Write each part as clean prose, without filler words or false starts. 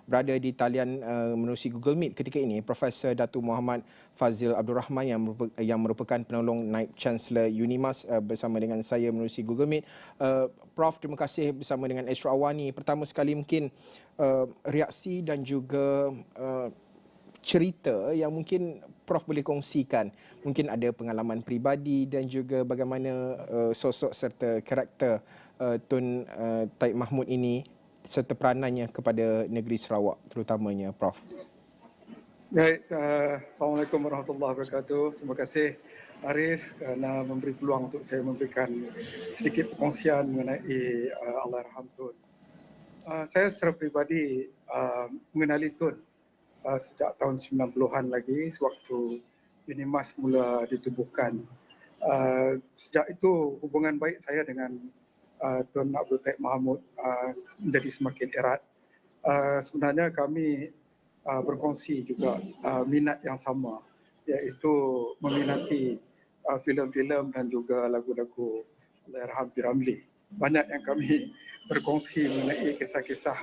berada di talian menerusi Google Meet ketika ini, Profesor Datuk Muhammad Fazil Abdul Rahman yang merupakan penolong Naib Chancellor UNIMAS bersama dengan saya menerusi Google Meet. Prof, terima kasih bersama dengan Astro Awani. Pertama sekali mungkin reaksi dan juga cerita yang mungkin Prof boleh kongsikan. Mungkin ada pengalaman peribadi dan juga bagaimana sosok serta karakter Tun Taib Mahmud ini serta peranannya kepada negeri Sarawak terutamanya, Prof. Baik, Assalamualaikum warahmatullahi wabarakatuh. Terima kasih Aris kerana memberi peluang untuk saya memberikan sedikit perkongsian mengenai Allahyarham Tun. Saya secara peribadi mengenali Tun sejak tahun 90-an lagi sewaktu UNIMAS mula ditubuhkan. Sejak itu hubungan baik saya dengan Tun Abdul Taib Mahmud menjadi semakin erat. Sebenarnya kami berkongsi juga minat yang sama, iaitu meminati filem-filem dan juga lagu-lagu Allahyarham P. Ramlee. Banyak yang kami berkongsi mengenai kisah-kisah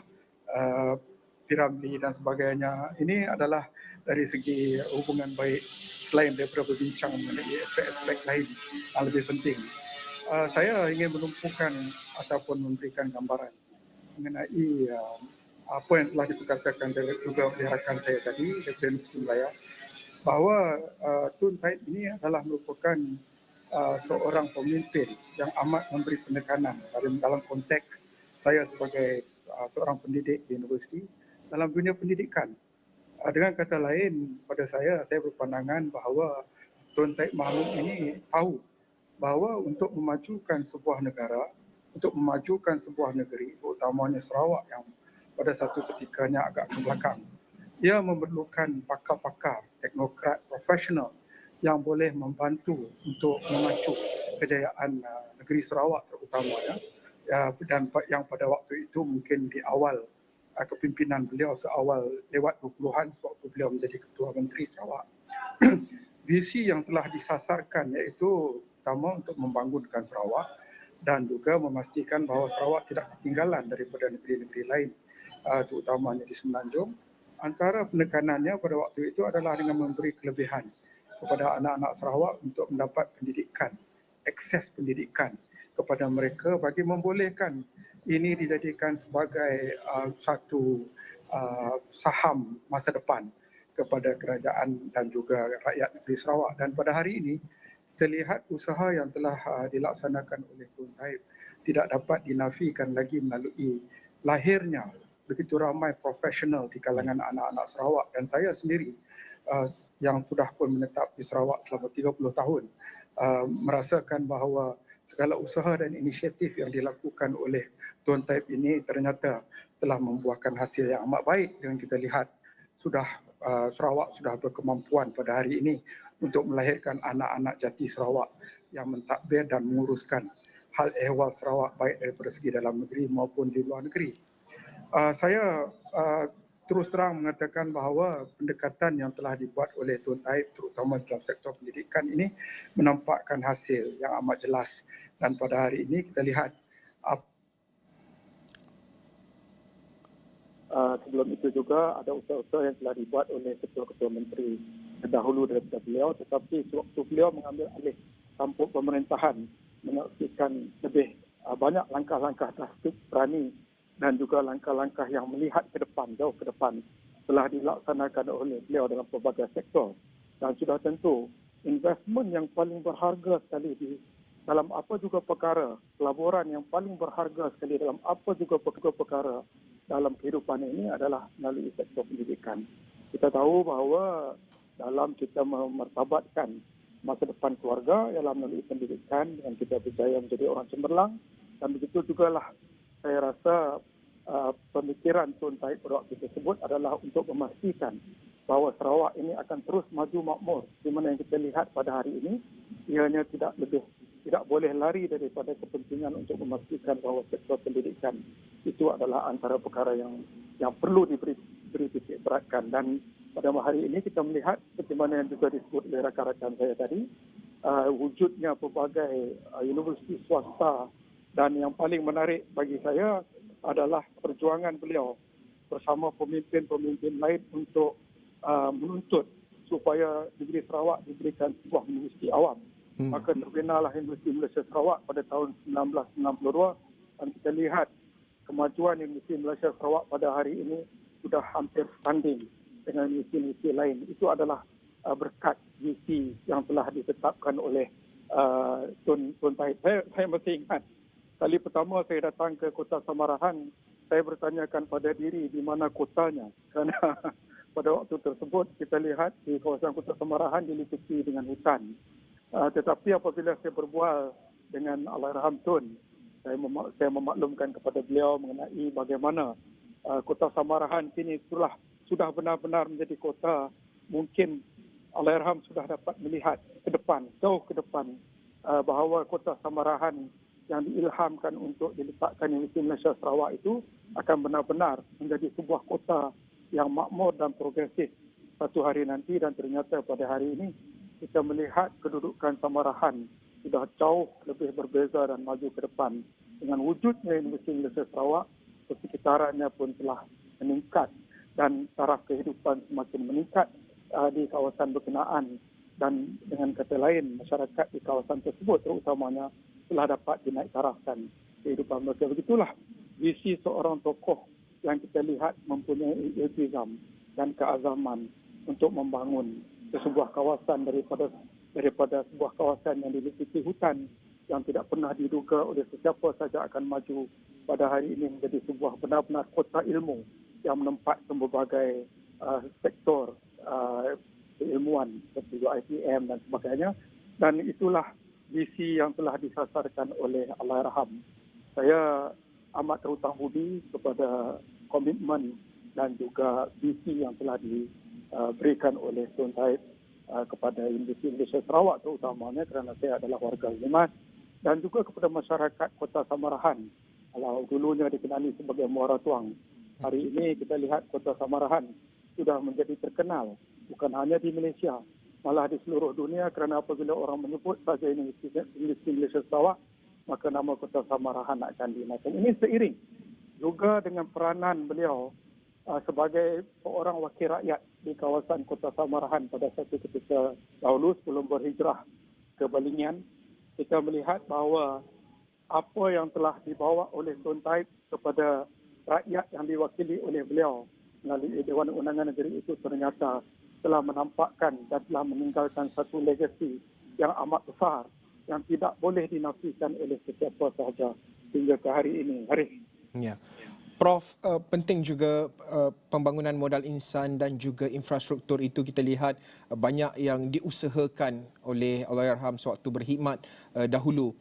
P. Ramlee dan sebagainya. Ini adalah dari segi hubungan baik selain daripada berbincang mengenai aspek-aspek lain yang lebih penting. Saya ingin menumpukan ataupun memberikan gambaran mengenai apa yang telah diperkatakan juga oleh rakan saya tadi, Dr. Nufsi Melaya, bahawa Tun Taib ini adalah merupakan seorang pemimpin yang amat memberi penekanan dalam konteks saya sebagai seorang pendidik di universiti dalam dunia pendidikan. Dengan kata lain, pada saya berpandangan bahawa Tun Taib Mahmud ini tahu bahawa untuk memajukan sebuah negara, untuk memajukan sebuah negeri, terutamanya Sarawak yang pada satu ketikanya agak ke belakang, ia memerlukan pakar-pakar, teknokrat, profesional yang boleh membantu untuk memacu kejayaan negeri Sarawak terutamanya, dan yang pada waktu itu mungkin di awal kepimpinan beliau seawal lewat 20-an sewaktu beliau menjadi Ketua Menteri Sarawak. Visi yang telah disasarkan iaitu pertama untuk membangunkan Sarawak dan juga memastikan bahawa Sarawak tidak ketinggalan daripada negeri-negeri lain, terutamanya di Semenanjung. Antara penekanannya pada waktu itu adalah dengan memberi kelebihan kepada anak-anak Sarawak untuk mendapat pendidikan, akses pendidikan kepada mereka bagi membolehkan ini dijadikan sebagai satu saham masa depan kepada kerajaan dan juga rakyat negeri Sarawak. Dan pada hari ini, kita lihat usaha yang telah dilaksanakan oleh Tun Taib tidak dapat dinafikan lagi melalui lahirnya begitu ramai profesional di kalangan anak-anak Sarawak. Dan saya sendiri yang sudah pun menetap di Sarawak selama 30 tahun merasakan bahawa segala usaha dan inisiatif yang dilakukan oleh Tun Taib ini ternyata telah membuahkan hasil yang amat baik. Dengan kita lihat Sarawak sudah berkemampuan pada hari ini untuk melahirkan anak-anak jati Sarawak yang mentadbir dan menguruskan hal ehwal Sarawak baik daripada segi dalam negeri maupun di luar negeri. Saya terus terang mengatakan bahawa pendekatan yang telah dibuat oleh Tun Taib terutama dalam sektor pendidikan ini menampakkan hasil yang amat jelas, dan pada hari ini kita lihat sebelum itu juga ada usaha-usaha yang telah dibuat oleh ketua-ketua menteri terdahulu daripada beliau, tetapi sewaktu beliau mengambil alih tampuk pemerintahan menyaksikan lebih banyak langkah-langkah drastik, berani dan juga langkah-langkah yang melihat ke depan, jauh ke depan telah dilaksanakan oleh beliau dalam pelbagai sektor. Dan sudah tentu investment yang paling berharga sekali di dalam apa juga perkara, pelaburan yang paling berharga sekali dalam apa juga perkara dalam kehidupan ini adalah melalui sektor pendidikan. Kita tahu bahawa dalam kita memartabatkan masa depan keluarga ialah melalui pendidikan dan kita berjaya menjadi orang cemerlang, dan begitu jugalah saya rasa pemikiran Tun Taib pada waktu tersebut adalah untuk memastikan bahawa Sarawak ini akan terus maju makmur, di mana yang kita lihat pada hari ini ianya tidak boleh lari daripada kepentingan untuk memastikan bahawa sektor pendidikan itu adalah antara perkara yang perlu diberi titik beratkan. Dan pada hari ini kita melihat seperti mana yang juga disebut oleh rakan-rakan saya tadi, wujudnya pelbagai universiti swasta, dan yang paling menarik bagi saya adalah perjuangan beliau bersama pemimpin-pemimpin lain untuk menuntut supaya negeri Sarawak diberikan sebuah universiti awam. Maka terbinalah Universiti Malaysia Sarawak pada tahun 1992 dan kita lihat kemajuan Universiti Malaysia Sarawak pada hari ini sudah hampir sebanding dengan universiti lain. Itu adalah berkat visi yang telah ditetapkan oleh Tun Tahir. Saya masih ingat kali pertama saya datang ke Kota Samarahan, saya bertanyakan pada diri di mana kotanya, kerana pada waktu tersebut kita lihat di kawasan Kota Samarahan diliputi dengan hutan. Tetapi apabila saya berbual dengan Allahyarham Tun, saya memaklumkan kepada beliau mengenai bagaimana Kota Samarahan kini sudah benar-benar menjadi kota. Mungkin Allahyarham sudah dapat melihat ke depan, jauh ke depan, bahawa Kota Samarahan yang diilhamkan untuk diletakkan Universiti Malaysia Sarawak itu akan benar-benar menjadi sebuah kota yang makmur dan progresif satu hari nanti. Dan ternyata pada hari ini kita melihat kedudukan Samarahan sudah jauh lebih berbeza dan maju ke depan. Dengan wujudnya Universiti Malaysia Sarawak, persekitarannya pun telah meningkat dan taraf kehidupan semakin meningkat di kawasan berkenaan. Dan dengan kata lain, masyarakat di kawasan tersebut terutamanya telah dapat dinaik tarafkan kehidupan mereka. Begitulah visi seorang tokoh yang kita lihat mempunyai iltizam dan keazaman untuk membangun sebuah kawasan daripada sebuah kawasan yang diliputi hutan yang tidak pernah diduga oleh sesiapa saja akan maju pada hari ini menjadi sebuah benar-benar kota ilmu yang menempatkan berbagai sektor keilmuan seperti IPM dan sebagainya. Dan itulah visi yang telah disasarkan oleh Allahyarham. Saya amat terhutang budi kepada komitmen dan juga visi yang telah diberikan oleh Tun Tahir kepada Universiti Malaysia Sarawak terutamanya, kerana saya adalah warga Limas, dan juga kepada masyarakat Kota Samarahan. Kalau dulunya dikenali sebagai Muara Tuang, hari ini kita lihat Kota Samarahan sudah menjadi terkenal bukan hanya di Malaysia, malah di seluruh dunia, kerana apabila orang menyebut saja Universiti Malaysia Sarawak, maka nama Kota Samarahan akan diingatkan. Ini seiring juga dengan peranan beliau sebagai seorang wakil rakyat di kawasan Kota Samarahan pada satu ketika dahulu sebelum berhijrah ke Balingian. Kita melihat bahawa apa yang telah dibawa oleh Tun Tahir kepada rakyat yang diwakili oleh beliau melalui Dewan Undangan Negeri itu ternyata telah menampakkan dan telah meninggalkan satu legasi yang amat besar yang tidak boleh dinafikan oleh sesiapa sahaja hingga ke hari ini. Ya. Prof, penting juga pembangunan modal insan dan juga infrastruktur itu kita lihat banyak yang diusahakan oleh Allahyarham sewaktu berkhidmat dahulu.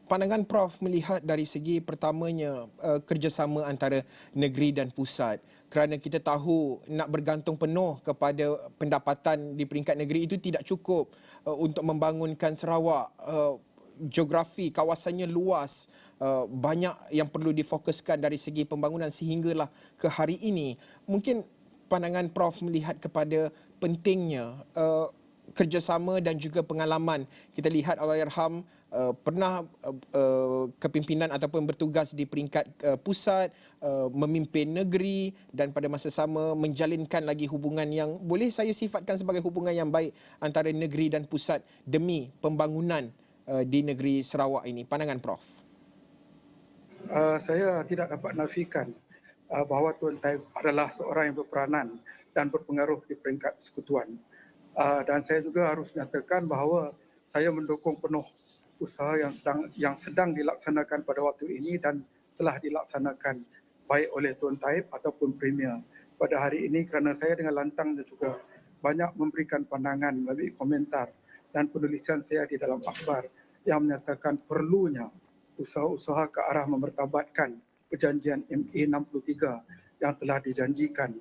Pandangan Prof melihat dari segi pertamanya kerjasama antara negeri dan pusat, kerana kita tahu nak bergantung penuh kepada pendapatan di peringkat negeri itu tidak cukup untuk membangunkan Sarawak. Geografi kawasannya luas, banyak yang perlu difokuskan dari segi pembangunan sehinggalah ke hari ini. Mungkin pandangan Prof melihat kepada pentingnya kerjasama dan juga pengalaman. Kita lihat Allahyarham pernah kepimpinan ataupun bertugas di peringkat pusat, memimpin negeri dan pada masa sama menjalinkan lagi hubungan yang boleh saya sifatkan sebagai hubungan yang baik antara negeri dan pusat demi pembangunan di negeri Sarawak ini. Pandangan Prof. Saya tidak dapat nafikan bahawa Tun Tahir adalah seorang yang berperanan dan berpengaruh di peringkat persekutuan. Dan saya juga harus nyatakan bahawa saya mendukung penuh usaha yang sedang dilaksanakan pada waktu ini dan telah dilaksanakan baik oleh Tun Tahir ataupun Premier pada hari ini, kerana saya dengan lantang dan juga banyak memberikan pandangan melalui komentar dan penulisan saya di dalam akhbar yang menyatakan perlunya usaha-usaha ke arah memertabatkan perjanjian MA 63 yang telah dijanjikan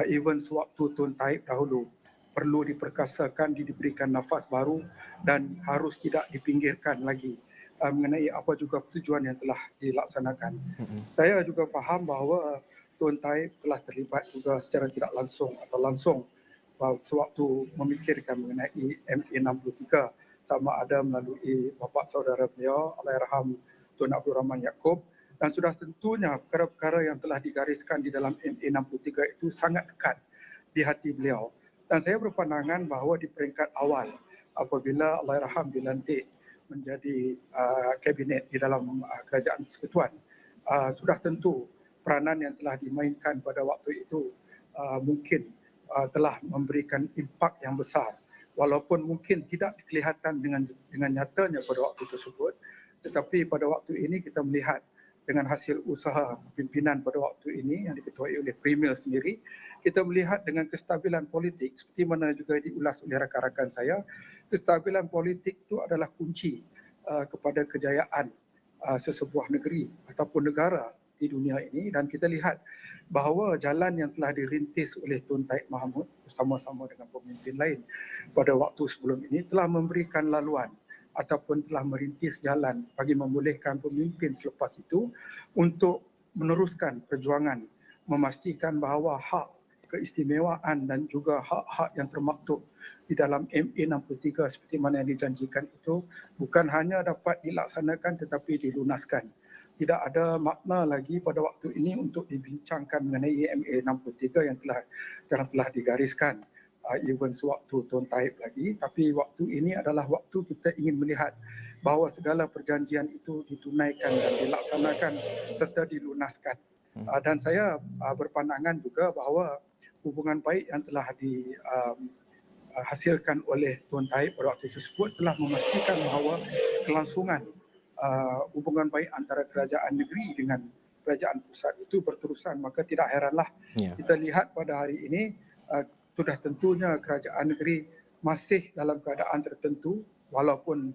even sewaktu Tun Tahir dahulu perlu diperkasakan, diberikan nafas baru dan harus tidak dipinggirkan lagi mengenai apa juga persetujuan yang telah dilaksanakan. Saya juga faham bahawa Tun Tahir telah terlibat juga secara tidak langsung atau langsung sewaktu memikirkan mengenai MA 63 sama ada melalui bapa saudara beliau Allahyarham Tun Abdul Rahman Yaakob Dan sudah tentunya perkara-perkara yang telah digariskan di dalam MA63 itu sangat dekat di hati beliau. Dan saya berpandangan bahawa di peringkat awal apabila Allahyarham dilantik menjadi kabinet di dalam kerajaan persekutuan, sudah tentu peranan yang telah dimainkan pada waktu itu mungkin telah memberikan impak yang besar, walaupun mungkin tidak kelihatan dengan nyatanya pada waktu tersebut, tetapi pada waktu ini kita melihat dengan hasil usaha pimpinan pada waktu ini yang diketuai oleh Premier sendiri, kita melihat dengan kestabilan politik seperti mana juga diulas oleh rakan-rakan saya, kestabilan politik itu adalah kunci kepada kejayaan sesebuah negeri ataupun negara di dunia ini. Dan kita lihat bahawa jalan yang telah dirintis oleh Tun Taib Mahmud bersama-sama dengan pemimpin lain pada waktu sebelum ini telah memberikan laluan ataupun telah merintis jalan bagi membolehkan pemimpin selepas itu untuk meneruskan perjuangan memastikan bahawa hak keistimewaan dan juga hak-hak yang termaktub di dalam MA63 seperti mana yang dijanjikan itu bukan hanya dapat dilaksanakan tetapi dilunaskan. Tidak ada makna lagi pada waktu ini untuk dibincangkan mengenai MA63 yang telah digariskan even sewaktu Tun Taib lagi, tapi waktu ini adalah waktu kita ingin melihat bahawa segala perjanjian itu ditunaikan dan dilaksanakan serta dilunaskan. Dan saya berpandangan juga bahawa hubungan baik yang telah dihasilkan oleh Tun Taib pada waktu tersebut telah memastikan bahawa kelangsungan hubungan baik antara kerajaan negeri dengan kerajaan pusat itu berterusan. Maka tidak heranlah kita lihat pada hari ini sudah tentunya kerajaan negeri masih dalam keadaan tertentu walaupun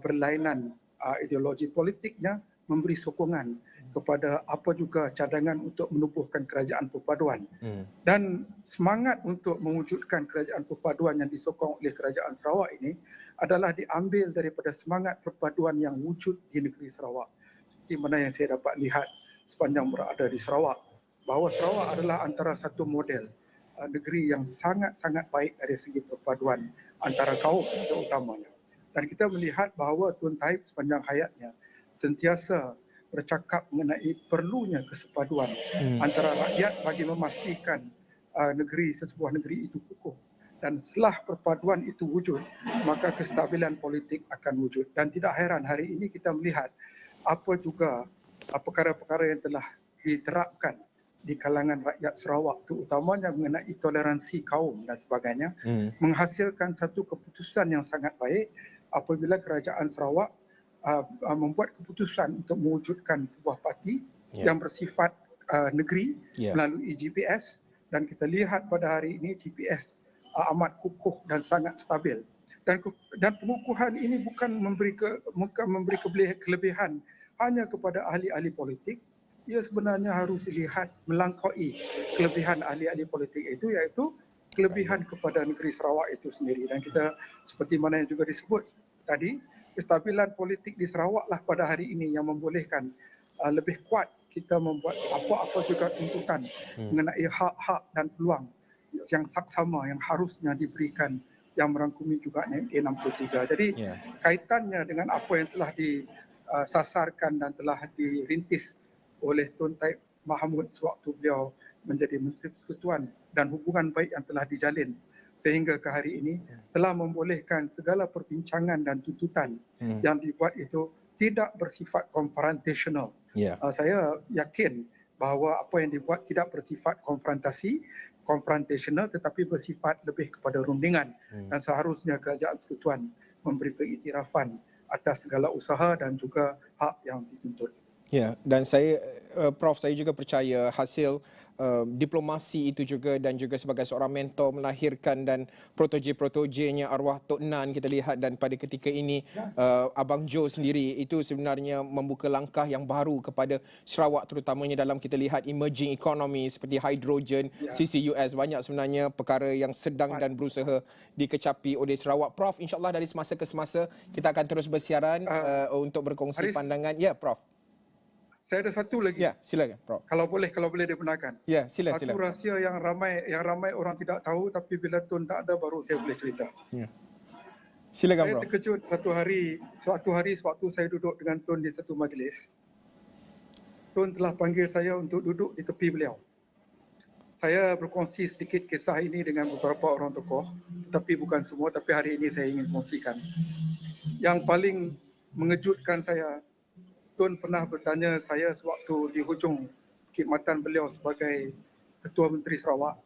berlainan ideologi politiknya memberi sokongan kepada apa juga cadangan untuk menubuhkan kerajaan perpaduan. Dan semangat untuk mewujudkan kerajaan perpaduan yang disokong oleh kerajaan Sarawak ini adalah diambil daripada semangat perpaduan yang wujud di negeri Sarawak. Seperti mana yang saya dapat lihat sepanjang berada di Sarawak, bahawa Sarawak adalah antara satu model negeri yang sangat-sangat baik dari segi perpaduan antara kaum terutamanya. Dan kita melihat bahawa Tun Taib sepanjang hayatnya sentiasa bercakap mengenai perlunya kesepaduan antara rakyat bagi memastikan sesebuah negeri itu kukuh. Dan setelah perpaduan itu wujud, maka kestabilan politik akan wujud. Dan tidak heran hari ini kita melihat apa juga perkara-perkara yang telah diterapkan di kalangan rakyat Sarawak, terutamanya mengenai toleransi kaum dan sebagainya, menghasilkan satu keputusan yang sangat baik apabila kerajaan Sarawak membuat keputusan untuk mewujudkan sebuah parti yang bersifat negeri melalui GPS. Dan kita lihat pada hari ini GPS amat kukuh dan sangat stabil. Dan pengukuhan ini bukan memberi kelebihan hanya kepada ahli-ahli politik. Ia sebenarnya harus dilihat melampaui kelebihan ahli-ahli politik itu, iaitu kelebihan kepada negeri Sarawak itu sendiri. Dan kita seperti mana yang juga disebut tadi, kestabilan politik di Sarawaklah pada hari ini yang membolehkan lebih kuat kita membuat apa-apa juga tuntutan mengenai hak-hak dan peluang yang saksama yang harusnya diberikan yang merangkumi juga MA63. Jadi kaitannya dengan apa yang telah disasarkan dan telah dirintis oleh Tun Taib Mahmud sewaktu beliau menjadi Menteri Persekutuan dan hubungan baik yang telah dijalin sehingga ke hari ini telah membolehkan segala perbincangan dan tuntutan yang dibuat itu tidak bersifat confrontational. Saya yakin bahawa apa yang dibuat tidak bersifat confrontational tetapi bersifat lebih kepada rundingan. Dan seharusnya kerajaan persekutuan memberi pengiktirafan atas segala usaha dan juga hak yang dituntut. Ya, dan Prof, saya juga percaya hasil diplomasi itu juga dan juga sebagai seorang mentor melahirkan dan protoje-protojenya arwah Tok Nan kita lihat, dan pada ketika ini Abang Jo sendiri itu sebenarnya membuka langkah yang baru kepada Sarawak, terutamanya dalam kita lihat emerging economy seperti hydrogen, CCUS, banyak sebenarnya perkara yang sedang dan berusaha dikecapi oleh Sarawak. Prof, insyaAllah dari semasa ke semasa kita akan terus bersiaran untuk berkongsi pandangan. Ya, Prof. Saya ada satu lagi. Ya, silakan, Prof. Kalau boleh dibenarkan. Ya, silakan. Satu rahsia yang ramai orang tidak tahu, tapi bila Tun tak ada baru saya boleh cerita. Ya. Silakan, Saya Prof. terkejut suatu hari sewaktu saya duduk dengan Tun di satu majlis. Tun telah panggil saya untuk duduk di tepi beliau. Saya berkongsi sedikit kisah ini dengan beberapa orang tokoh, tetapi bukan semua, tapi hari ini saya ingin kongsikan. Yang paling mengejutkan saya, Tun pernah bertanya saya sewaktu di hujung khidmatan beliau sebagai Ketua Menteri Sarawak,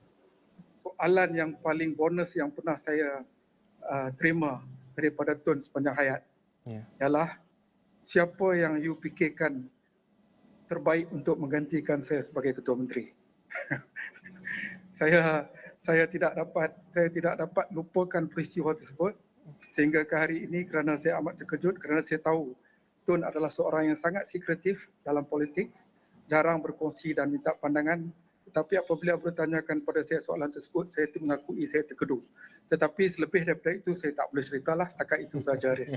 soalan yang paling bonus yang pernah saya terima daripada Tun sepanjang hayat ialah siapa yang you fikirkan terbaik untuk menggantikan saya sebagai Ketua Menteri. saya tidak dapat lupakan peristiwa tersebut sehingga ke hari ini kerana saya amat terkejut kerana saya tahu Tun adalah seorang yang sangat sekretif dalam politik, jarang berkongsi dan minta pandangan. Tetapi apabila bertanyakan pada saya soalan tersebut, saya mengakui saya terkedu. Tetapi selebih daripada itu saya tak boleh ceritalah, setakat itu saja, Arif.